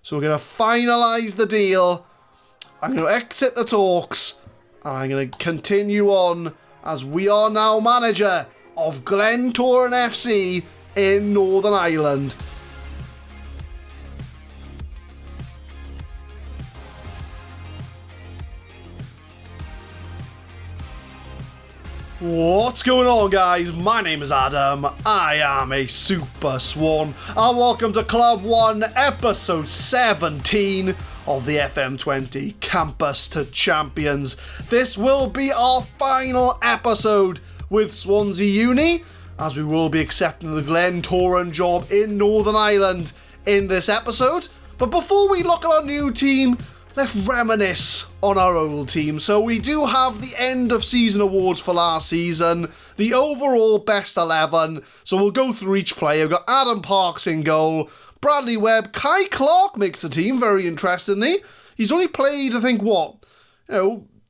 So we're going to finalise the deal. I'm going to exit the talks. And I'm going to continue on as we are now manager of Glentoran FC in Northern Ireland. What's going on, guys? My name is Adam. I am a Super Swan, and welcome to Club 1, episode 17 of the FM20 Campus to Champions. This will be our final episode with Swansea Uni, as we will be accepting the Glentoran job in Northern Ireland in this episode. But before we look at our new team, let's reminisce on our old team. So we do have the end of season awards for last season, the overall best 11. So we'll go through each player. We've got Adam Parks in goal, Bradley Webb, Kai Clark makes the team, very interestingly. He's only played, I think,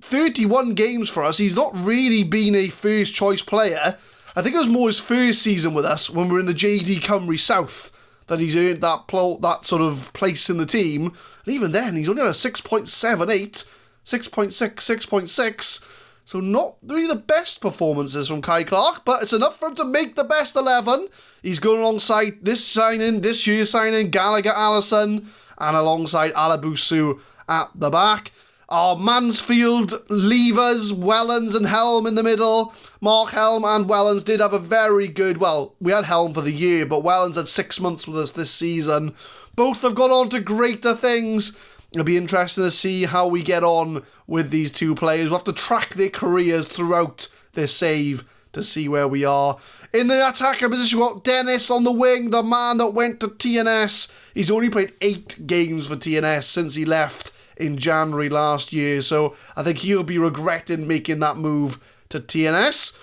31 games for us. He's not really been a first choice player. I think it was more his first season with us when we were in the JD Cymru South that he's earned that sort of place in the team. And even then, he's only got a 6.78, 6.6, 6.6. So not really the best performances from Kai Clark, but it's enough for him to make the best 11. He's going alongside this year's signing, Gallagher Allison, and alongside Alabusu at the back. Our Mansfield levers, Wellens and Helm in the middle. Mark Helm and Wellens did have a very good, we had Helm for the year, but Wellens had 6 months with us this season. Both have gone on to greater things. It'll be interesting to see how we get on with these two players. We'll have to track their careers throughout this save to see where we are. In the attacker position, we've got Dennis on the wing, the man that went to TNS. He's only played 8 games for TNS since he left in January last year, so I think he'll be regretting making that move to TNS.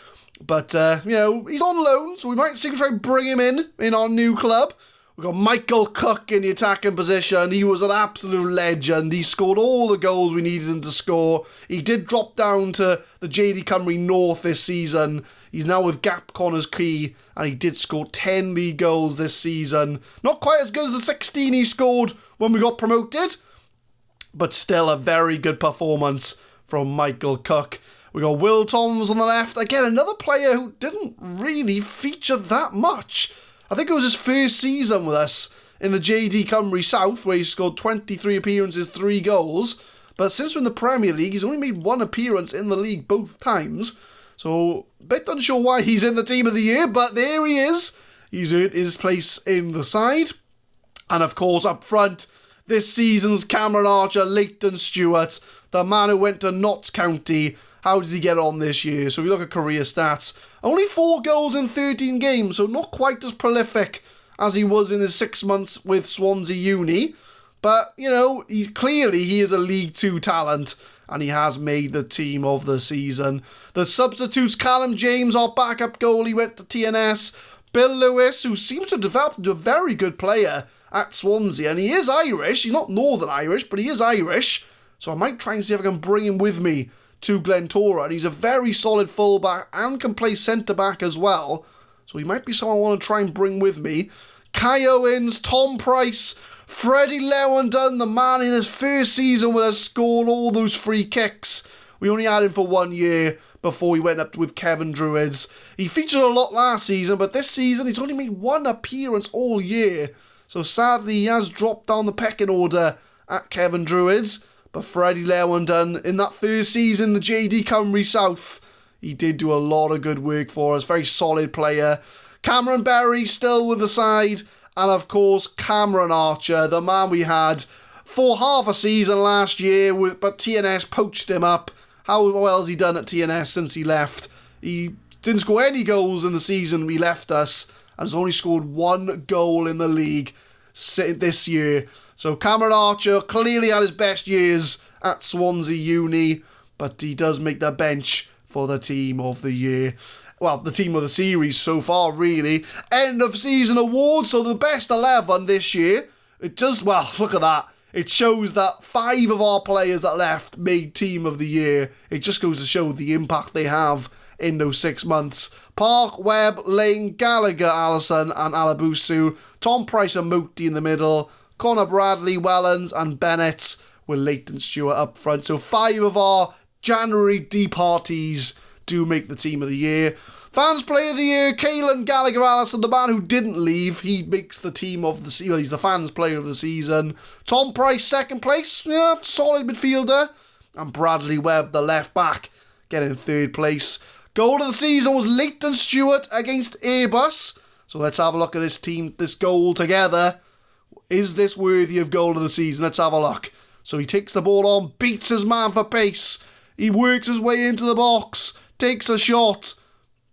But, he's on loan, so we might see try and bring him in our new club. We've got Michael Cook in the attacking position. He was an absolute legend. He scored all the goals we needed him to score. He did drop down to the JD Cymru North this season. He's now with Gap Connors Key, and he did score 10 league goals this season. Not quite as good as the 16 he scored when we got promoted, but still a very good performance from Michael Cook. We got Will Toms on the left. Again, another player who didn't really feature that much. I think it was his first season with us in the JD Cymru South, where he scored 23 appearances, 3 goals. But since we're in the Premier League, he's only made 1 appearance in the league both times. So, a bit unsure why he's in the team of the year, but there he is. He's earned his place in the side. And of course, up front, this season's Cameron Archer, Leighton Stewart, the man who went to Notts County. How did he get on this year? So if you look at career stats, only 4 goals in 13 games, so not quite as prolific as he was in his 6 months with Swansea Uni. But, he is a League 2 talent, and he has made the team of the season. The substitutes, Callum James, our backup goalie, went to TNS. Bill Lewis, who seems to have developed into a very good player at Swansea, and he is Irish. He's not Northern Irish, but he is Irish. So I might try and see if I can bring him with me to Glentoran. He's a very solid fullback and can play centre-back as well. So he might be someone I want to try and bring with me. Kai Owens, Tom Price, Freddie Lewandon, the man in his first season with us, scored all those free kicks. We only had him for 1 year before he went up with Kevin Druids. He featured a lot last season, but this season he's only made 1 appearance all year. So sadly he has dropped down the pecking order at Kevin Druids. But Freddie Lewandon, in that first season, the JD Cymru South, he did do a lot of good work for us. Very solid player. Cameron Berry still with the side. And of course, Cameron Archer, the man we had for half a season last year, but TNS poached him up. How well has he done at TNS since he left? He didn't score any goals in the season he left us, and has only scored 1 goal in the league this year. So Cameron Archer clearly had his best years at Swansea Uni, but he does make the bench for the team of the year. Well, the team of the series so far, really. End of season awards, so the best 11 this year. Look at that. It shows that 5 of our players that left made team of the year. It just goes to show the impact they have in those 6 months. Park, Webb, Lane, Gallagher, Allison and Alabusu. Tom Price and Moti in the middle. Connor Bradley, Wellens and Bennett, with Leighton Stewart up front. So 5 of our January departees do make the team of the year. Fans Player of the Year, Caelan Gallagher-Allison, the man who didn't leave. He makes the team of the season. He's the Fans Player of the Season. Tom Price, second place. Yeah, solid midfielder. And Bradley Webb, the left back, getting third place. Goal of the season was Leighton Stewart against Airbus. So let's have a look at this team, this goal together. Is this worthy of goal of the season? Let's have a look. So he takes the ball on, beats his man for pace. He works his way into the box, takes a shot.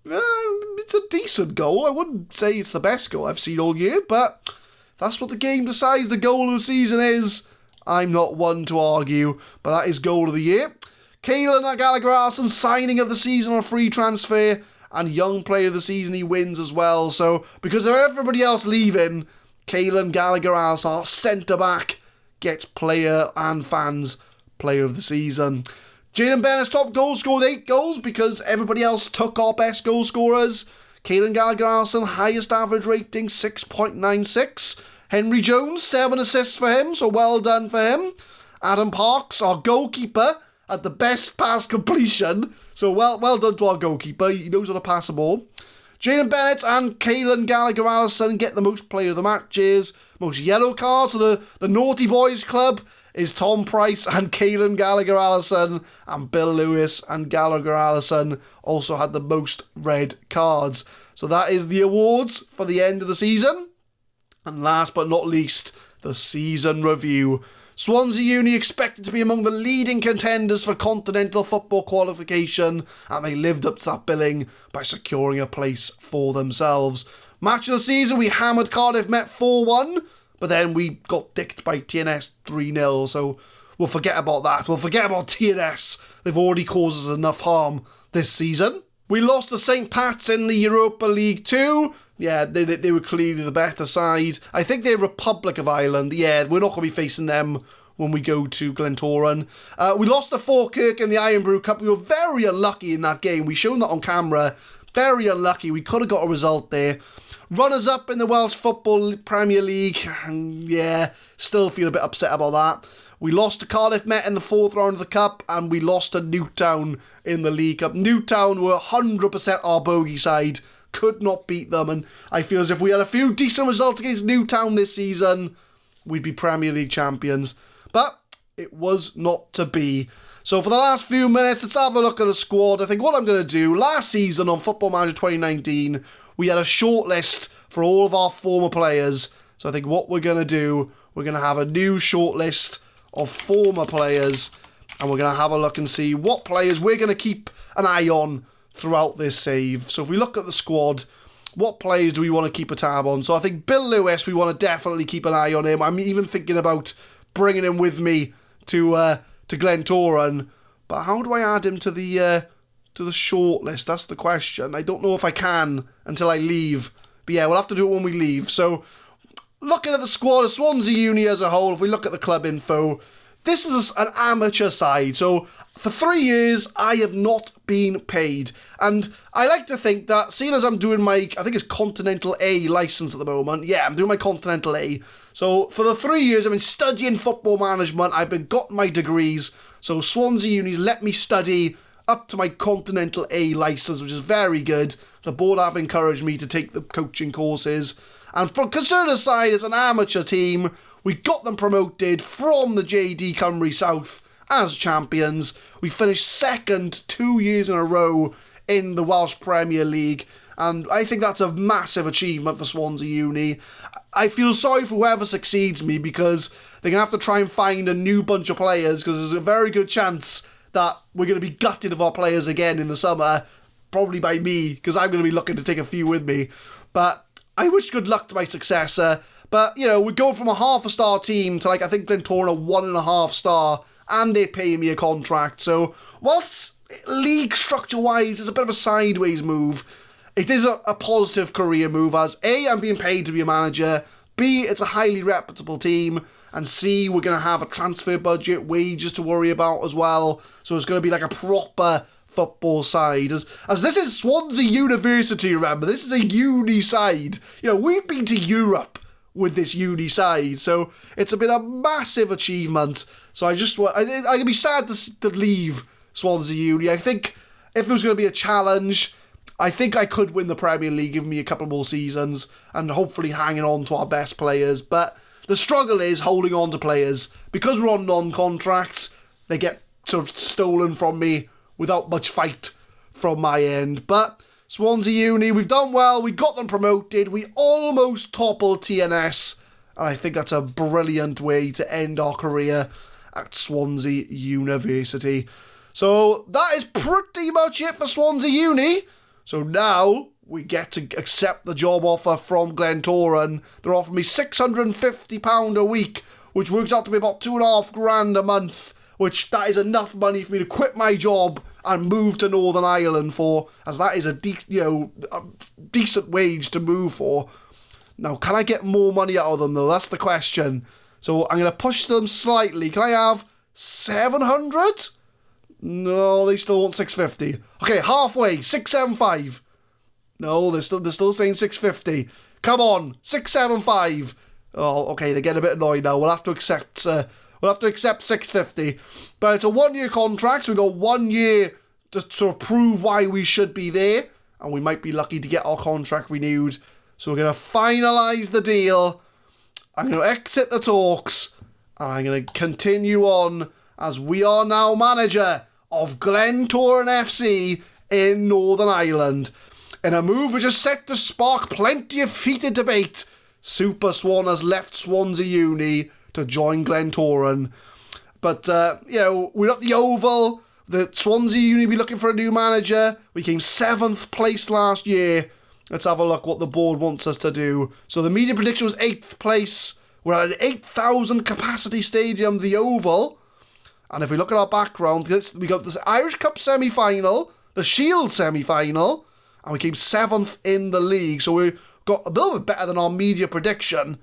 It's a decent goal. I wouldn't say it's the best goal I've seen all year, but if that's what the game decides the goal of the season is, I'm not one to argue. But that is goal of the year. Caelan Gallagher-Allison, signing of the season on a free transfer, and young player of the season, he wins as well. So because of everybody else leaving, Caelan Gallagher-Allison, our centre-back, gets player and fans player of the season. Jaden Bennett's top goal scorer with 8 goals because everybody else took our best goal scorers. Caelan Gallagher-Allison, highest average rating, 6.96. Henry Jones, 7 assists for him, so well done for him. Adam Parks, our goalkeeper, had the best pass completion, so well done to our goalkeeper. He knows how to pass the ball. Jaden Bennett and Caelan Gallagher-Allison get the most player of the matches. Most yellow cards for the Naughty Boys Club is Tom Price and Caelan Gallagher-Allison, and Bill Lewis and Gallagher-Allison also had the most red cards. So that is the awards for the end of the season. And last but not least, the season review. Swansea Uni expected to be among the leading contenders for continental football qualification, and they lived up to that billing by securing a place for themselves. Match of the season, we hammered Cardiff Met 4-1, but then we got dicked by TNS 3-0, so we'll forget about that. We'll forget about TNS. They've already caused us enough harm this season. We lost to St. Pat's in the Europa League 2. Yeah, they were clearly the better side. I think they're Republic of Ireland. Yeah, we're not going to be facing them when we go to Glentoran. We lost to Falkirk in the Iron Brew Cup. We were very unlucky in that game. We shown that on camera. Very unlucky. We could have got a result there. Runners-up in the Welsh Football Premier League. Yeah, still feel a bit upset about that. We lost to Cardiff Met in the 4th round of the Cup, and we lost to Newtown in the League Cup. Newtown were 100% our bogey side. Could not beat them, and I feel as if we had a few decent results against Newtown this season, we'd be Premier League champions. But it was not to be. So for the last few minutes, let's have a look at the squad. I think what I'm going to do, last season on Football Manager 2019, we had a shortlist for all of our former players. So I think what we're going to do, we're going to have a new shortlist of former players, and we're going to have a look and see what players we're going to keep an eye on throughout this save. So if we look at the squad, what players do we want to keep a tab on? So I think Bill Lewis, we want to definitely keep an eye on him. I'm even thinking about bringing him with me to Glentoran. But how do I add him to the shortlist? That's the question. I don't know if I can until I leave. But yeah, we'll have to do it when we leave. So looking at the squad of Swansea Uni as a whole, if we look at the club info, this is an amateur side. So for 3 years, I have not been paid. And I like to think that, seeing as I'm doing my, I think it's Continental A licence at the moment. Yeah, I'm doing my Continental A. So for the 3 years, I've been studying football management. I've got my degrees. So Swansea Uni's let me study up to my Continental A licence, which is very good. The board have encouraged me to take the coaching courses. And for consider side, as an amateur team, we got them promoted from the JD Cymru South as champions. We finished second 2 years in a row in the Welsh Premier League, and I think that's a massive achievement for Swansea Uni. I feel sorry for whoever succeeds me, because they're going to have to try and find a new bunch of players, because there's a very good chance that we're going to be gutted of our players again in the summer, probably by me, because I'm going to be looking to take a few with me. But I wish good luck to my successor. But, you know, we're going from a half-a-star team to, like, I think Glentoran a 1.5 star, and they're paying me a contract. So, whilst league structure-wise is a bit of a sideways move, it is a positive career move, as A, I'm being paid to be a manager, B, it's a highly reputable team, and C, we're going to have a transfer budget, wages to worry about as well. So it's going to be like a proper football side. As this is Swansea University, remember, this is a uni side. You know, we've been to Europe. with this Uni side. So it's been a massive achievement. So I can be sad to leave Swansea Uni. I think if there was going to be a challenge, I think I could win the Premier League, give me a couple more seasons, and hopefully hanging on to our best players. But the struggle is holding on to players. Because we're on non-contracts, they get sort of stolen from me without much fight from my end. But Swansea Uni, we've done well, we got them promoted, we almost toppled TNS, and I think that's a brilliant way to end our career at Swansea University. So that is pretty much it for Swansea Uni. So now we get to accept the job offer from Glentoran. They're offering me £650 a week, which works out to be about £2,500 a month, which that is enough money for me to quit my job and move to Northern Ireland for, as that is a decent wage to move for. Now, can I get more money out of them though? That's the question. So I'm going to push them slightly. Can I have 700? No, they still want 650. Okay, halfway, 675. No, they're still saying 650. Come on, 675. Oh, okay, they're getting a bit annoyed now. We'll have to accept 650. But it's a 1-year contract, so we've got 1 year to sort of prove why we should be there, and we might be lucky to get our contract renewed. So we're going to finalise the deal. I'm going to exit the talks, and I'm going to continue on as we are now manager of Glentoran FC in Northern Ireland. In a move which is set to spark plenty of heated debate, Super Swan has left Swansea Uni to join Glentoran. But, we're at the Oval. The Swansea Uni be looking for a new manager. We came 7th place last year. Let's have a look what the board wants us to do. So the media prediction was 8th place. We're at an 8,000 capacity stadium, the Oval. And if we look at our background, we got this Irish Cup semi-final, the Shield semi-final, and we came 7th in the league. So we got a little bit better than our media prediction.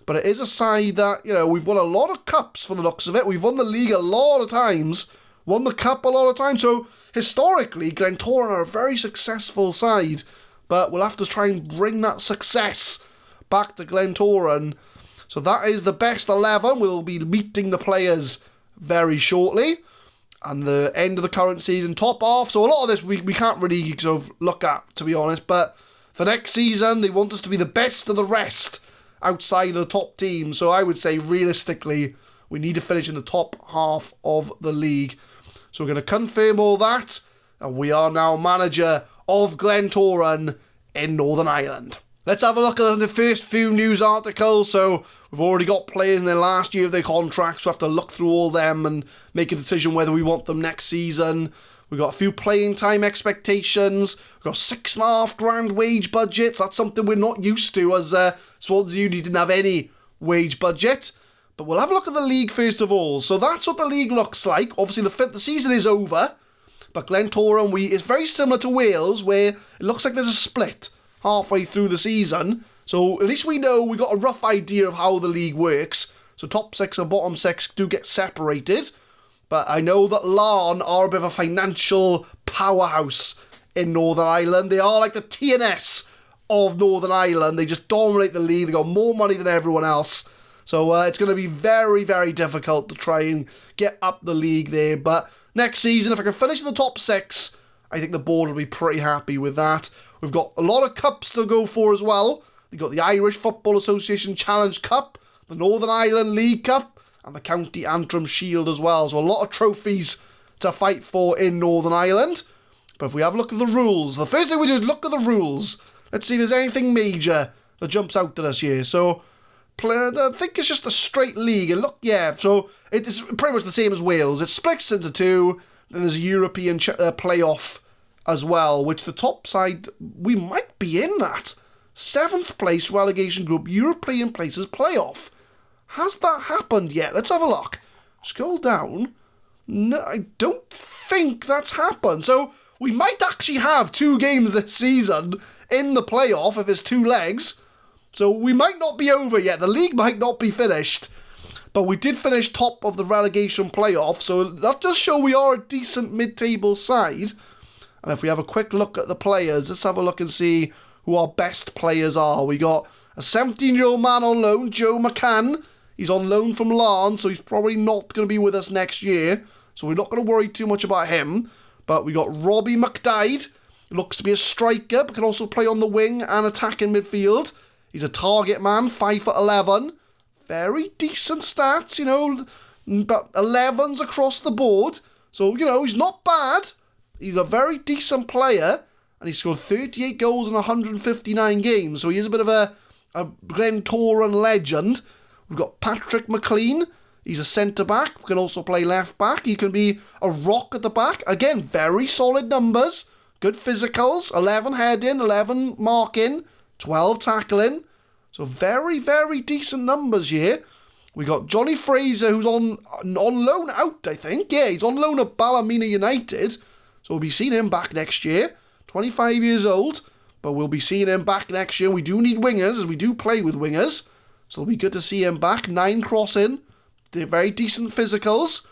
But it is a side that, we've won a lot of cups from the looks of it. We've won the league a lot of times, won the cup a lot of times. So historically, Glentoran are a very successful side. But we'll have to try and bring that success back to Glentoran. So that is the best 11. We'll be meeting the players very shortly. And the end of the current season, top half. So a lot of this we can't really sort of look at, to be honest. But for next season, they want us to be the best of the rest outside of the top team. So I would say, realistically, we need to finish in the top half of the league. So we're going to confirm all that. And we are now manager of Glentoran in Northern Ireland. Let's have a look at the first few news articles. So we've already got players in their last year of their contracts. So we have to look through all them and make a decision whether we want them next season. We've got a few playing time expectations. We've got £6,500 wage budget. So that's something we're not used to, as Swansea Uni didn't have any wage budget. But we'll have a look at the league first of all. So that's what the league looks like. Obviously the season is over. But Glentoran, it's very similar to Wales, where it looks like there's a split halfway through the season. So at least we know we got a rough idea of how the league works. So top 6 and bottom 6 do get separated. But I know that Larne are a bit of a financial powerhouse in Northern Ireland. They are like the TNS of Northern Ireland. They just dominate the league. They got more money than everyone else. So it's going to be very, very difficult to try and get up the league there. But next season, if I can finish in the top 6, I think the board will be pretty happy with that. We've got a lot of cups to go for as well. We've got the Irish Football Association Challenge Cup, the Northern Ireland League Cup, and the County Antrim Shield as well. So a lot of trophies to fight for in Northern Ireland. But if we have a look at the rules, the first thing we do is look at the rules. Let's see if there's anything major that jumps out at us here. So I think it's just a straight league. And so it's pretty much the same as Wales. It splits into 2, then there's a European playoff as well, which the top side, we might be in that. 7th place relegation group, European places playoff. Has that happened yet? Let's have a look. Scroll down. No, I don't think that's happened. So we might actually have 2 games this season in the playoff if there's 2 legs. So we might not be over yet. The league might not be finished. But we did finish top of the relegation playoff. So that does show we are a decent mid-table side. And if we have a quick look at the players, let's have a look and see who our best players are. We got A 17-year-old man on loan, Joe McCann. He's on loan from Larne, so he's probably not going to be with us next year. So we're not going to worry too much about him. But we got Robbie McDyde. Looks to be a striker, but can also play on the wing and attack in midfield. He's a target man, 5'11". Very decent stats, but 11s across the board. So, he's not bad. He's a very decent player. And he scored 38 goals in 159 games. So he is a bit of a Glentoran legend. We've got Patrick McLean. He's a centre-back. He can also play left-back. He can be a rock at the back. Again, very solid numbers. Good physicals. 11 heading, 11 marking, 12 tackling. So very, very decent numbers here. We got Johnny Fraser, who's on loan out, I think. Yeah, he's on loan at Ballymena United. So we'll be seeing him back next year. 25 years old. But we'll be seeing him back next year. We do need wingers, as we do play with wingers. So it'll be good to see him back. 9 crossing. They're very decent physicals.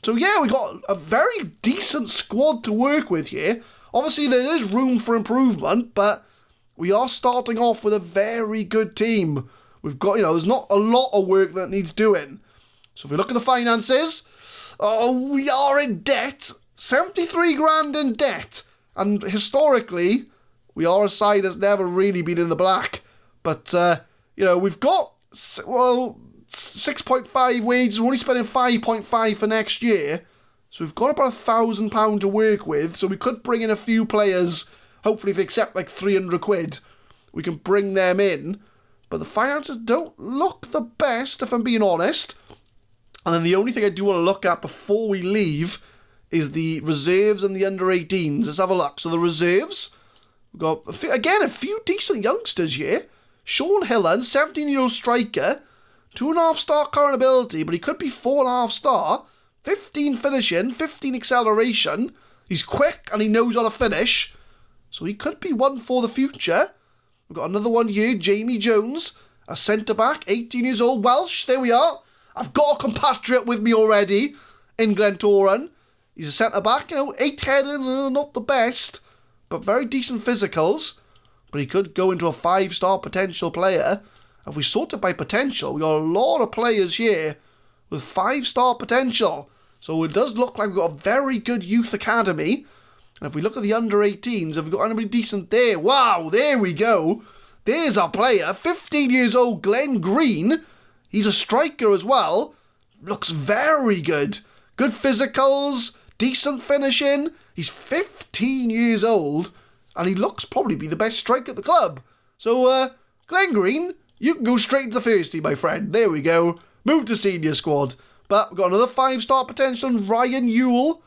So yeah, we got a very decent squad to work with here. Obviously, there is room for improvement, but we are starting off with a very good team. We've got, there's not a lot of work that needs doing. So if we look at the finances, we are in debt. 73 grand in debt. And historically, we are a side that's never really been in the black. But, we've got, 6.5 wages. We're only spending 5.5 for next year. So we've got about £1,000 to work with. So we could bring in a few players. Hopefully if they accept like 300 quid, we can bring them in. But the finances don't look the best, if I'm being honest. And then the only thing I do want to look at before we leave is the reserves and the under-18s. Let's have a look. So the reserves, we've got, again, a few decent youngsters here. Sean Hillen, 17-year-old striker, 2.5-star current ability, but he could be 4.5-star. 15 finishing, 15 acceleration. He's quick and he knows how to finish. So he could be one for the future. We've got another one here, Jamie Jones, a centre-back, 18 years old, Welsh. There we are. I've got a compatriot with me already in Glentoran. He's a centre-back, 8 heading, not the best, but very decent physicals. But he could go into a 5-star potential player. If we sort it by potential, we got a lot of players here with 5-star potential. So it does look like we've got a very good youth academy. And if we look at the under-18s, have we got anybody decent there? Wow, there we go. There's our player, 15 years old, Glenn Green. He's a striker as well. Looks very good. Good physicals, decent finishing. He's 15 years old, and he looks probably be the best striker at the club. So, Glenn Green, you can go straight to the first team, my friend. There we go. Move to senior squad. But we've got another 5-star potential, Ryan Ewell.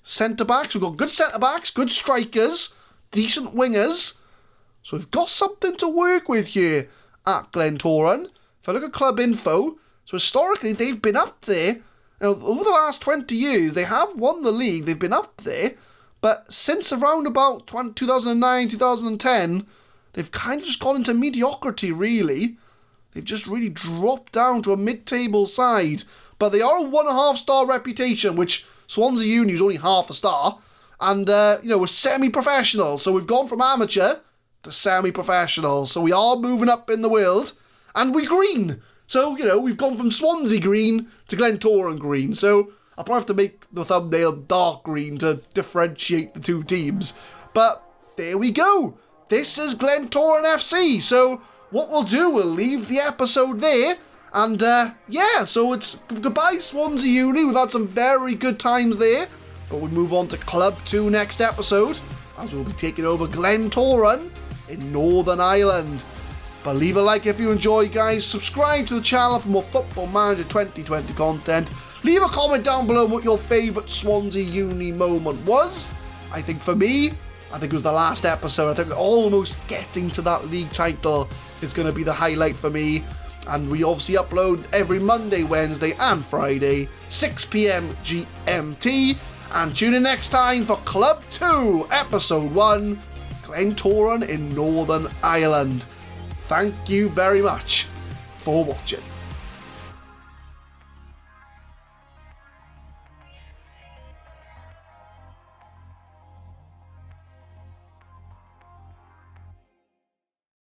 Centre-backs, we've got good centre-backs, good strikers, decent wingers. So we've got something to work with here at Glentoran. If I look at club info, so historically they've been up there. Over the last 20 years, they have won the league, they've been up there. But since around about 2009, 2010, they've kind of just gone into mediocrity, really. They've just really dropped down to a mid-table side. But they are a 1.5-star reputation, which Swansea Uni is only half a star. And, we're semi-professional. So we've gone from amateur to semi-professional. So we are moving up in the world. And we're green. So, we've gone from Swansea green to Glentoran green. So I'll probably have to make the thumbnail dark green to differentiate the two teams. But there we go. This is Glentoran FC. So what we'll do, we'll leave the episode there. And, so it's goodbye Swansea Uni. We've had some very good times there. But we move on to Club 2 next episode, as we'll be taking over Glentoran in Northern Ireland. But leave a like if you enjoy, guys. Subscribe to the channel for more Football Manager 2020 content. Leave a comment down below what your favourite Swansea Uni moment was. I think for me, it was the last episode. I think almost getting to that league title is going to be the highlight for me. And we obviously upload every Monday, Wednesday and Friday, 6 PM GMT. And tune in next time for Club 2, Episode 1, Glentoran in Northern Ireland. Thank you very much for watching.